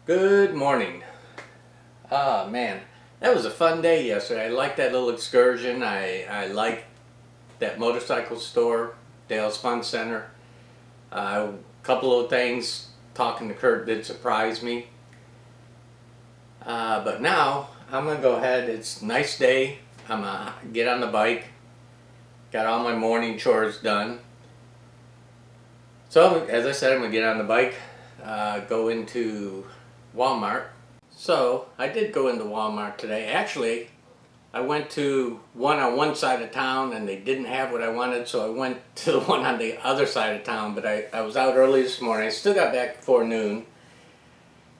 Good morning. Man, that was a fun day yesterday. I liked that little excursion. I liked that motorcycle store, Dale's Fun Center. A couple of things talking to Kurt did surprise me. But now I'm gonna go ahead. It's a nice day. I'm gonna get on the bike. Got all my morning chores done. So as I said, I'm gonna get on the bike, go into Walmart. So I did go into Walmart today. Actually, I went to one on one side of town and they didn't have what I wanted, so I went to the one on the other side of town. But I was out early this morning. I still got back before noon.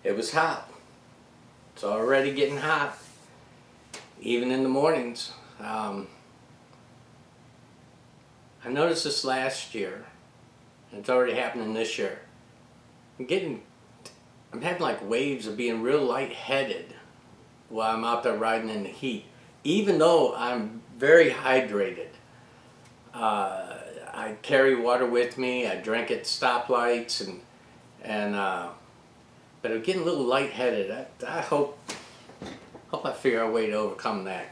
It was hot. It's already getting hot, even in the mornings. I noticed this last year, and it's already happening this year. I'm having like waves of being real lightheaded while I'm out there riding in the heat, even though I'm very hydrated. I carry water with me. I drink at stoplights, but I'm getting a little lightheaded. I hope I figure out a way to overcome that.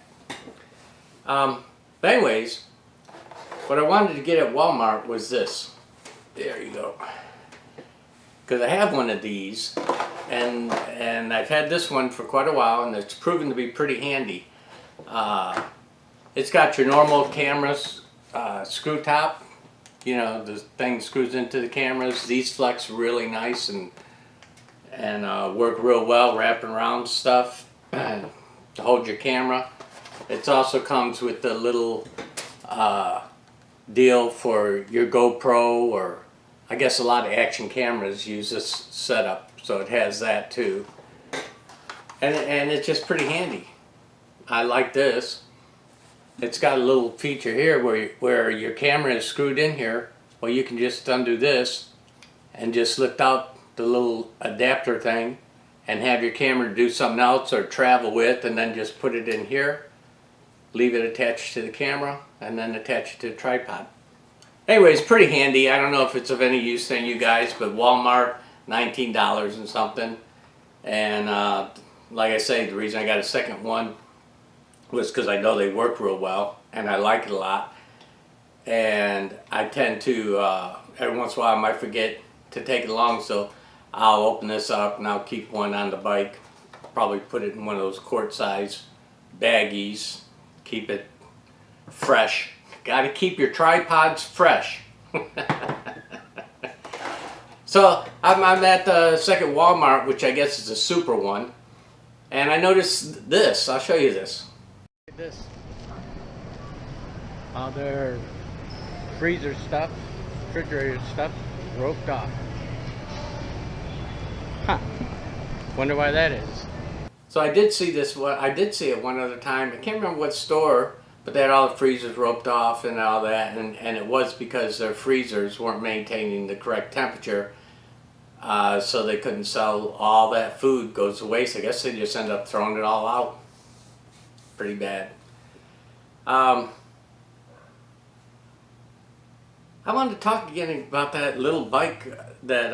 But anyways, what I wanted to get at Walmart was this. There you go. Because I have one of these, and I've had this one for quite a while, and it's proven to be pretty handy. It's got your normal cameras, screw top. You know, the thing screws into the cameras. These flex really nice and work real well wrapping around stuff to hold your camera. It also comes with the little deal for your GoPro, or I guess a lot of action cameras use this setup, so it has that too. And it's just pretty handy. I like this. It's got a little feature here where your camera is screwed in here. Well, you can just undo this and just lift out the little adapter thing and have your camera do something else or travel with, and then just put it in here, leave it attached to the camera, and then attach it to the tripod. Anyways, pretty handy. I don't know if it's of any use to you guys, but Walmart, $19 and something. And like I say, the reason I got a second one was because I know they work real well, and I like it a lot. And I tend to, every once in a while I might forget to take it along, so I'll open this up and I'll keep one on the bike. Probably put it in one of those quart-size baggies. Keep it fresh. Got to keep your tripods fresh. So I'm at the second Walmart, which I guess is a super one, and I noticed this. I'll show you this. Look at this. All their freezer stuff, refrigerator stuff, roped off. Huh. Wonder why that is. So I did see this. I did see it one other time. I can't remember what store. But they had all the freezers roped off and all that, and it was because their freezers weren't maintaining the correct temperature, so they couldn't sell. All that food goes to waste. I guess they just end up throwing it all out. Pretty bad. I wanted to talk again about that little bike that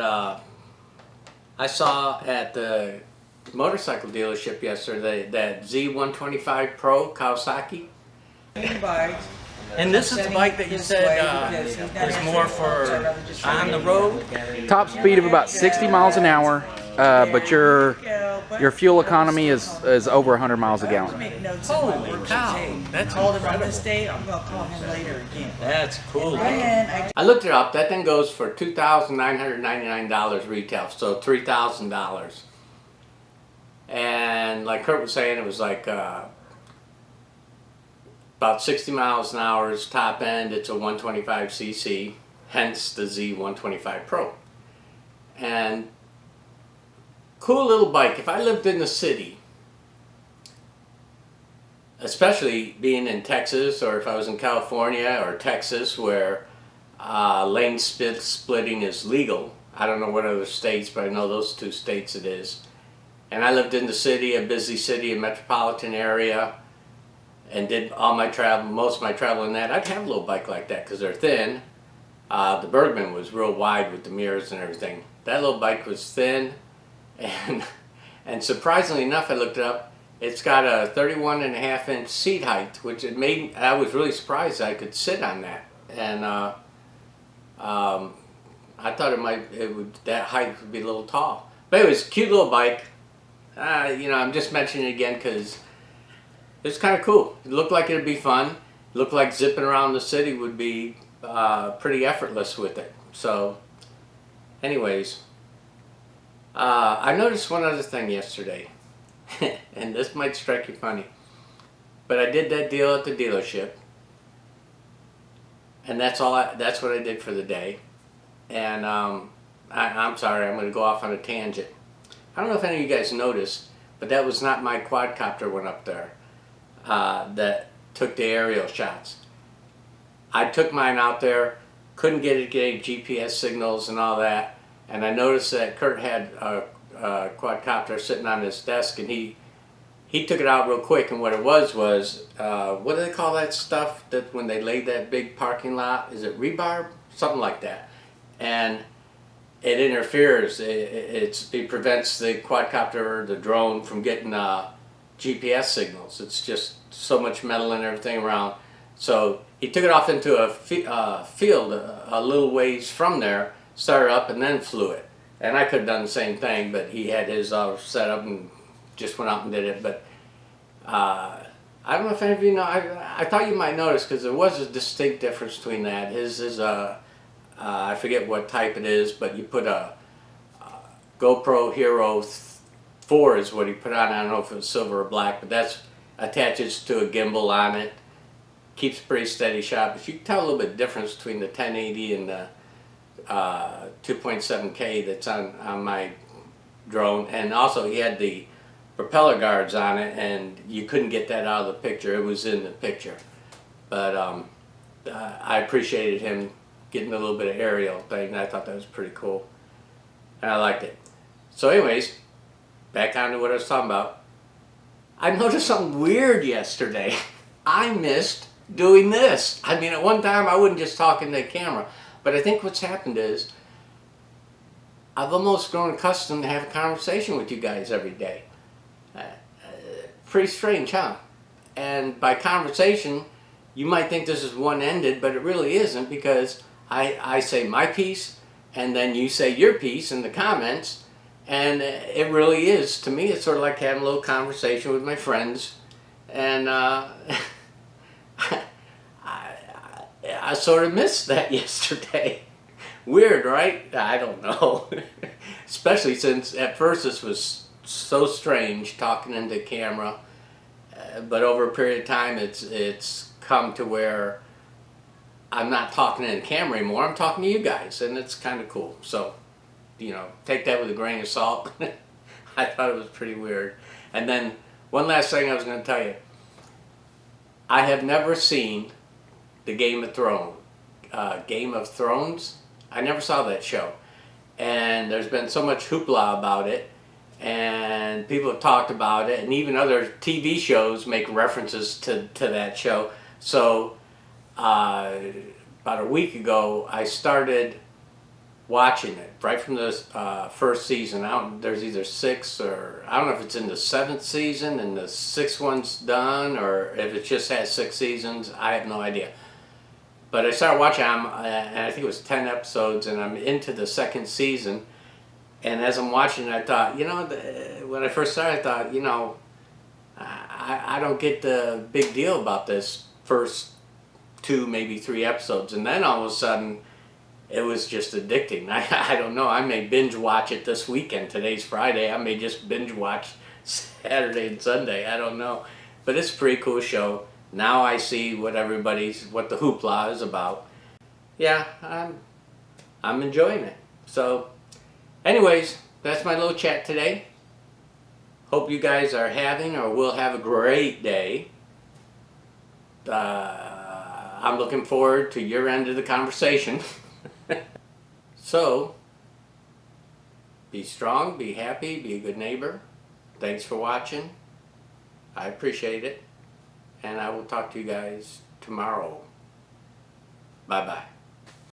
I saw at the motorcycle dealership yesterday, that Z125 Pro Kawasaki. And this is the bike that you said is more for on the road? Top speed of about 60 miles an hour, but your fuel economy is over 100 miles a gallon. Holy cow! That's called him on this date. I'm gonna call him later again. That's cool. I looked it up. That thing goes for $2,999 retail, so $3,000. And like Kurt was saying, it was like about 60 miles an hour is top end. It's a 125cc, hence the Z125 Pro. And cool little bike. If I lived in the city, especially being in Texas, or if I was in California or Texas, where lane splitting is legal. I don't know what other states, but I know those two states it is. And I lived in the city, a busy city, a metropolitan area, and did all my travel, most of my travel in that. I'd have a little bike like that because they're thin. The Bergman was real wide with the mirrors and everything. That little bike was thin, and And surprisingly enough, I looked it up. It's got a 31.5-inch seat height, which I was really surprised I could sit on that. And I thought that height would be a little tall. But anyways, cute little bike. I'm just mentioning it again because it's kind of cool. It looked like it'd be fun. It looked like zipping around the city would be pretty effortless with it. So, anyways, I noticed one other thing yesterday. And this might strike you funny, but I did that deal at the dealership, and that's what I did for the day. And I'm sorry, I'm going to go off on a tangent. I don't know if any of you guys noticed, but that was not my quadcopter went up there that took the aerial shots. I took mine out there, couldn't get it getting GPS signals and all that, and I noticed that Kurt had a quadcopter sitting on his desk, and he took it out real quick. And what it was what do they call that stuff that when they laid that big parking lot? Is it rebarb? Something like that. And it interferes. It prevents the quadcopter, the drone, from getting GPS signals. It's just so much metal and everything around. So he took it off into a field a little ways from there, started up, and then flew it. And I could have done the same thing, but he had his set up and just went out and did it. But I don't know if any of you know, I thought you might notice, because there was a distinct difference between that. His is I forget what type it is, but you put a GoPro Hero 4 is what he put on. I don't know if it was silver or black, but that's attaches to a gimbal on it. Keeps pretty steady shot, but you can tell a little bit difference between the 1080 and the 2.7K that's on my drone. And also he had the propeller guards on it, and you couldn't get that out of the picture. It was in the picture, but I appreciated him getting a little bit of aerial thing. I thought that was pretty cool, and I liked it. So anyways, back on to what I was talking about. I noticed something weird yesterday. I missed doing this. I mean, at one time I wouldn't just talk into the camera. But I think what's happened is I've almost grown accustomed to have a conversation with you guys every day. Pretty strange, huh? And by conversation, you might think this is one-ended, but it really isn't, because I say my piece, and then you say your piece in the comments, and it really is, to me, it's sort of like having a little conversation with my friends. And I sort of missed that yesterday. Weird, right? I don't know. Especially since at first this was so strange talking into camera, but over a period of time it's come to where I'm not talking in the camera anymore. I'm talking to you guys, and it's kind of cool. So, take that with a grain of salt. I thought it was pretty weird. And then one last thing I was going to tell you. I have never seen the Game of Thrones. I never saw that show, and there's been so much hoopla about it, and people have talked about it, and even other TV shows make references to that show. So about a week ago I started watching it right from the first season. There's either 6 or I don't know if it's in the 7th season and the 6th one's done, or if it just has 6 seasons. I have no idea. But I started watching, and I think it was 10 episodes, and I'm into the 2nd season. And as I'm watching it, I thought, when I first started, I thought, I don't get the big deal about this first 2, maybe 3 episodes. And then all of a sudden, it was just addicting. I don't know. I may binge watch it this weekend. Today's Friday. I may just binge watch Saturday and Sunday. I don't know. But it's a pretty cool show. Now I see what the hoopla is about. Yeah, I'm enjoying it. So, anyways, that's my little chat today. Hope you guys are having or will have a great day. I'm looking forward to your end of the conversation. So, be strong, be happy, be a good neighbor. Thanks for watching. I appreciate it. And I will talk to you guys tomorrow. Bye-bye.